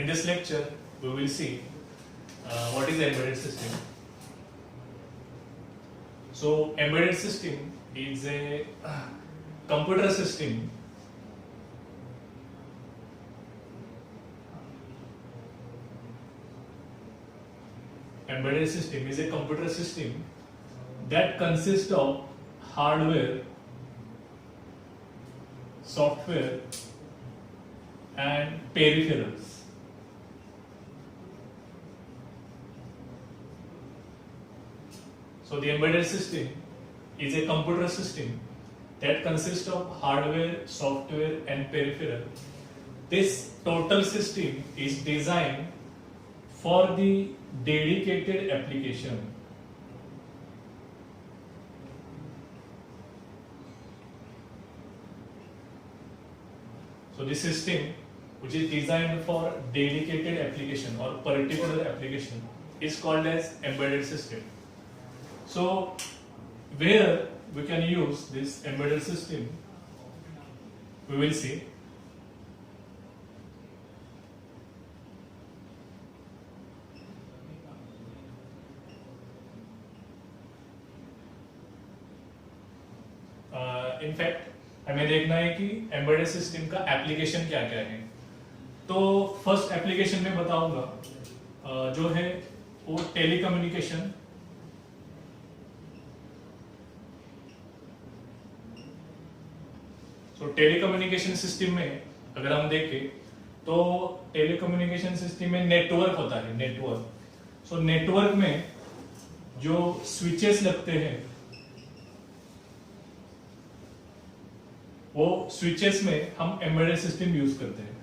this lecture, we will see what is embedded system. So, embedded system is a computer system that consists of hardware, software and peripherals. So the embedded system is a computer system that consists of hardware, software and peripheral. This total system is designed for the dedicated application. So this system which is designed for dedicated application or particular application is called as embedded system. So where we can use this embedded system, we will see. In fact, हमें देखना है कि embedded system का application क्या क्या है. तो first application में बताऊंगा जो है वो टेलीकम्युनिकेशन. तो टेलीकम्युनिकेशन सिस्टम में अगर हम देखें तो टेलीकम्युनिकेशन सिस्टम में नेटवर्क होता है, नेटवर्क. सो नेटवर्क में जो स्विचेस लगते हैं वो स्विचेस में हम एम्बेडेड सिस्टम यूज करते हैं.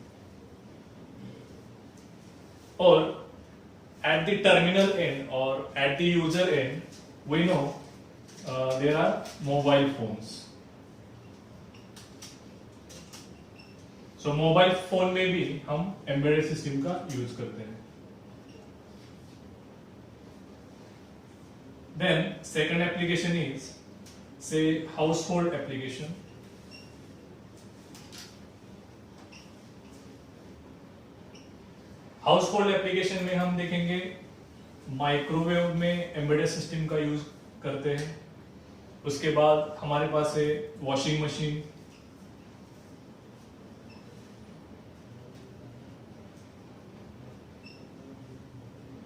और एट द टर्मिनल एंड और at the user end we know there are mobile phones. So mobile phone में भी हम एम्बेडेड सिस्टम का यूज करते हैं. देन सेकंड एप्लीकेशन इज से household application. Household application में हम देखेंगे माइक्रोवेव में एम्बेडेड सिस्टम का यूज करते हैं. उसके बाद हमारे पास है वॉशिंग मशीन,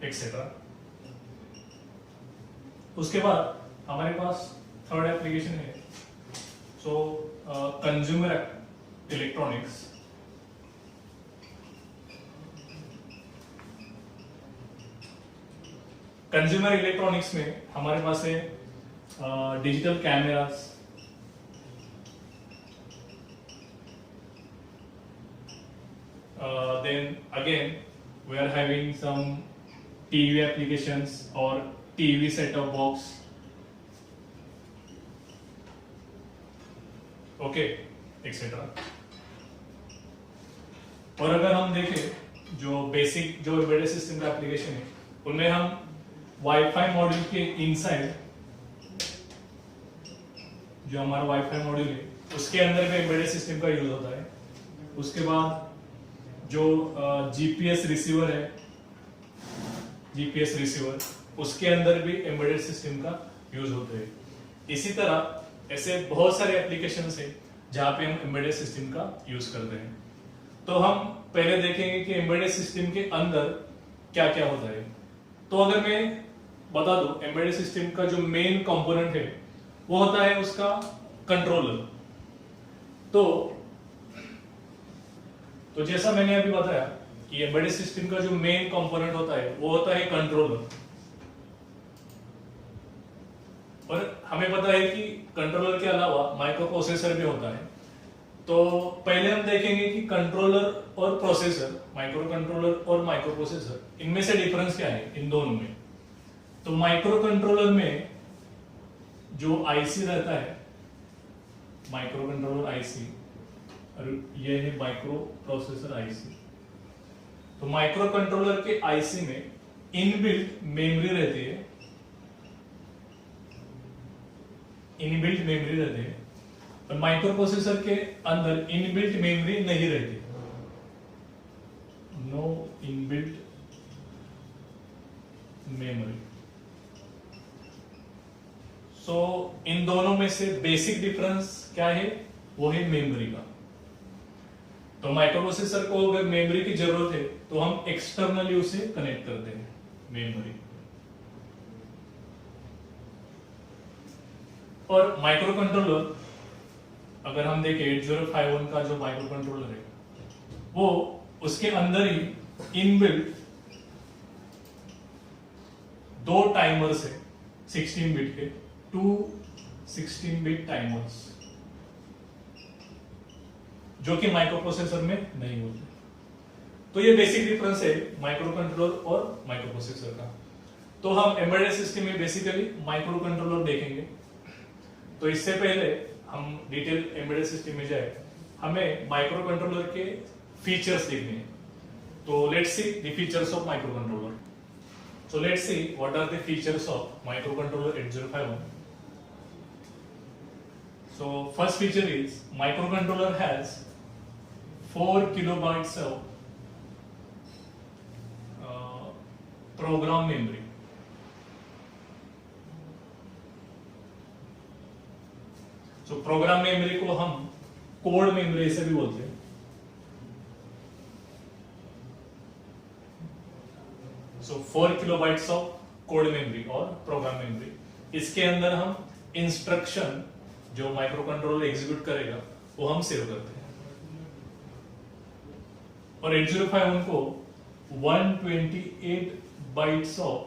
एक्सेट्रा. उसके बाद हमारे पास थर्ड एप्लीकेशन है सो कंज्यूमर इलेक्ट्रॉनिक्स. कंज्यूमर इलेक्ट्रॉनिक्स में हमारे पास है digital cameras, then again we are having some TV applications or TV set-top box. Okay, etc. और अगर हम देखें जो बेसिक जो एम्बेडेड सिस्टम का एप्लीकेशन है उनमें हम वाईफाई मॉड्यूल के इनसाइड जो हमारा वाईफाई मॉड्यूल है उसके अंदर भी एम्बेडेड सिस्टम का यूज होता है. उसके बाद जो जीपीएस रिसीवर है, जीपीएस रिसीवर उसके अंदर भी एम्बेडेड सिस्टम का यूज होता है. इसी तरह ऐसे बहुत सारे एप्लीकेशंस हैं जहां पे हम एम्बेडेड सिस्टम का यूज करते हैं. तो हम पहले देखेंगे कि एम्बेडेड सिस्टम के अंदर क्या क्या होता है. तो अगर मैं बता दूं एम्बेडेड सिस्टम का जो मेन कंपोनेंट है वो होता है उसका कंट्रोलर. तो जैसा मैंने अभी बताया कि एम्बेडेड सिस्टम का जो मेन कंपोनेंट होता है वो होता है कंट्रोलर. और हमें पता है कि कंट्रोलर के अलावा माइक्रो प्रोसेसर भी होता है. तो पहले हम देखेंगे कि कंट्रोलर और प्रोसेसर, माइक्रो कंट्रोलर और माइक्रो प्रोसेसर, इनमें से डिफरेंस क्या है इन दोनों में. तो माइक्रो कंट्रोलर में जो आईसी रहता है, माइक्रो कंट्रोलर आईसी, और ये है माइक्रो प्रोसेसर आईसी. तो माइक्रो कंट्रोलर के आईसी में इनबिल्ट मेमोरी रहती है, इनबिल्ट मेमोरी रहती है. और माइक्रो प्रोसेसर के अंदर इनबिल्ट मेमोरी नहीं रहती, नो इनबिल्ट मेमोरी। सो इन दोनों में से बेसिक डिफरेंस क्या है, वो है मेमोरी का। तो माइक्रोप्रोसेसर को अगर मेमोरी की जरूरत है तो हम एक्सटर्नली उसे कनेक्ट करते हैं मेमोरी। और माइक्रो कंट्रोलर अगर हम देखें 8051 का जो माइक्रो कंट्रोलर है वो उसके अंदर ही इनबिल्ट 2 टाइमर्स है 16 बिट के, 2 16 बिट टाइमर्स जो कि माइक्रो प्रोसेसर में नहीं होते। तो ये बेसिक डिफरेंस है माइक्रो कंट्रोलर और माइक्रो प्रोसेसर का। तो हम एम्बेडेड सिस्टम में बेसिकली माइक्रो कंट्रोलर देखेंगे। तो इससे पहले हम डिटेल एम्बेडेड सिस्टम में जाए, हमें माइक्रो कंट्रोलर के फीचर्स देखने हैं। तो let's see the features of micro controller. So let's see what are the features of microcontroller 8051. So first feature is microcontroller has 4 kilobytes of program memory. So program memory को हम code memory से भी बोलते हैं। So 4 kilobytes of code memory और program memory, इसके अंदर हम इंस्ट्रक्शन जो माइक्रो कंट्रोलर एग्जीक्यूट करेगा वो हम सेव करते हैं। और 8051 को 128 बाइट्स ऑफ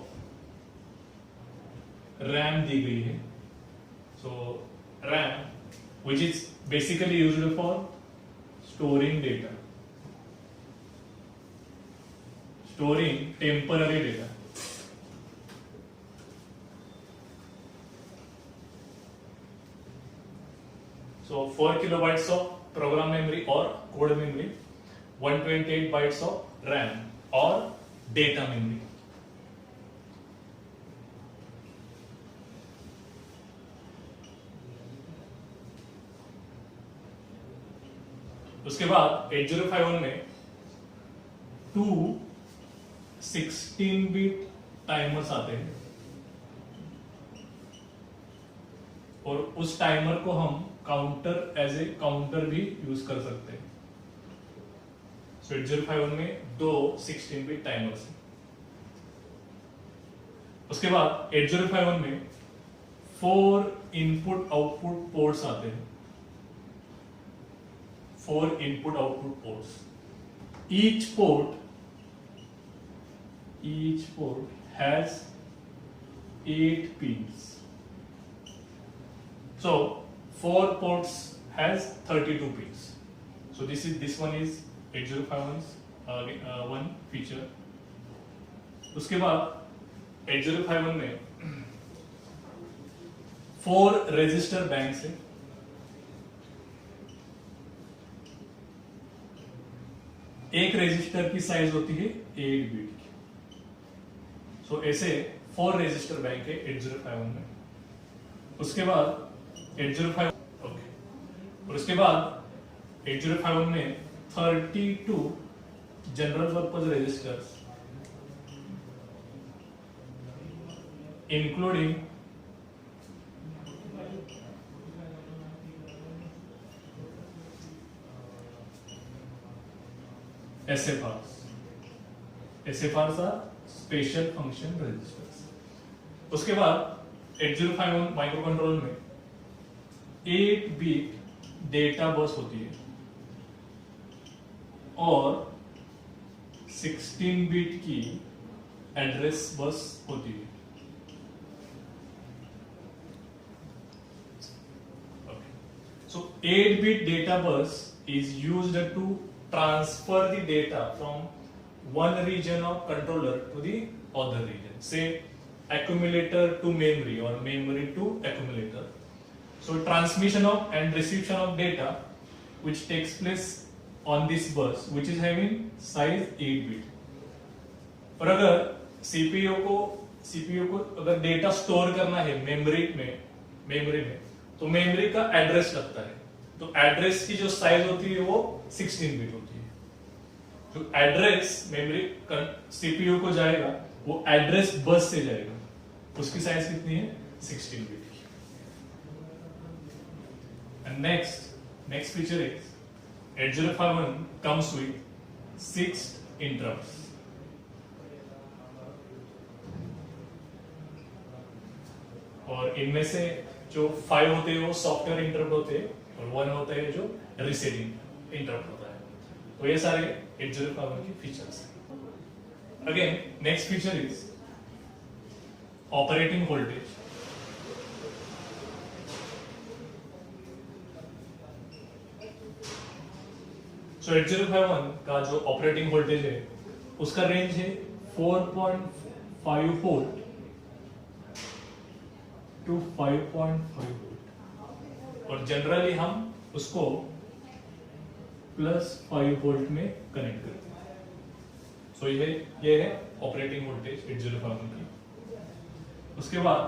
रैम दी गई है। So RAM which is basically used for storing data, storing temporary data. So 4 kilobytes of program memory or code memory, 128 bytes of RAM or data memory. उसके बाद 8051 में 2 16 बिट टाइमर्स आते हैं और उस टाइमर को हम काउंटर एज ए काउंटर भी यूज कर सकते हैं। सो 8051 में 2 16 बिट टाइमर्स हैं। उसके बाद 8051 में 4 इनपुट आउटपुट पोर्ट्स आते हैं, 4 input output ports. Each port has 8 pins. So 4 ports has 32 pins. So this one is 8051's one feature. उसके बाद 8051 में 4 रजिस्टर बैंक्स है। एक रजिस्टर की साइज होती है 8 बिट की। सो ऐसे 4 रजिस्टर बैंक है 8051 में। उसके बाद 8051 ओके, और उसके बाद 8051 में 32 general purpose registers including SFRs are special function registers. उसके बाद 8051 माइक्रो कंट्रोलर में 8 बिट डेटा बस होती है और 16 बिट की एड्रेस बस होती है। So 8 bit data bus is used to transfer the data from one region of controller to the other region, say accumulator to memory or memory to accumulator. So transmission of and reception of data which takes place on this bus which is having size 8 bit. और अगर CPU को अगर data store करना है memory में तो memory का address लगता है। तो एड्रेस की जो साइज होती है वो 16 बिट होती है। जो एड्रेस मेमोरी सीपीयू को जाएगा वो एड्रेस बस से जाएगा, उसकी साइज कितनी है 16 बिट की। And next feature is 8051 comes with 6 interrupts. और इनमें से जो 5 होते हैं वो सॉफ्टवेयर इंटरप्ट होते हैं और 1 होता है जो रिसीविंग इंटरप्ट होता है। तो ये सारे 8051 के फीचर्स हैं। Again next feature is operating voltage. So 8051 का जो ऑपरेटिंग वोल्टेज है उसका रेंज है 4.5 वोल्ट टू 5.5 वोल्ट और जनरली हम उसको +5 वोल्ट में कनेक्ट करते हैं। सो ये है ऑपरेटिंग वोल्टेज 8051 की। उसके बाद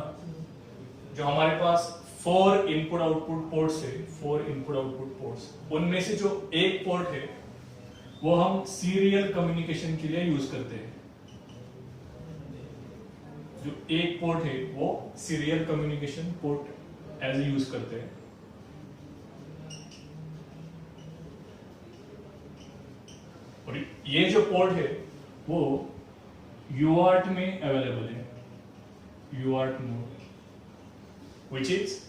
जो हमारे पास 4 इनपुट आउटपुट पोर्ट्स है, 4 इनपुट आउटपुट पोर्ट्स, उनमें से जो एक पोर्ट है वो हम सीरियल कम्युनिकेशन के लिए यूज करते हैं। जो एक पोर्ट है वो serial communication port as use करते हैं। और ये जो पोर्ट है वो UART में अवेलेबल है, UART mode, which is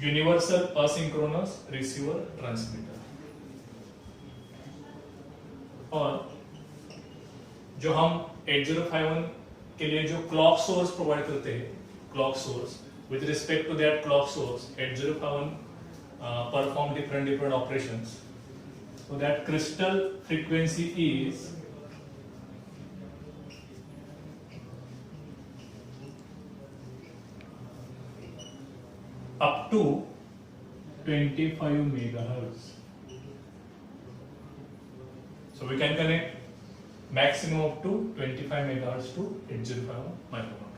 universal asynchronous receiver transmitter. और जो हम 8051 के लिए जो क्लॉक सोर्स प्रोवाइड करते हैं, clock source, with respect to that clock source 8051 perform different operations. So that crystal frequency is up to 25 megahertz. So we can connect maximum up to 25 megahertz to 8051 microphone.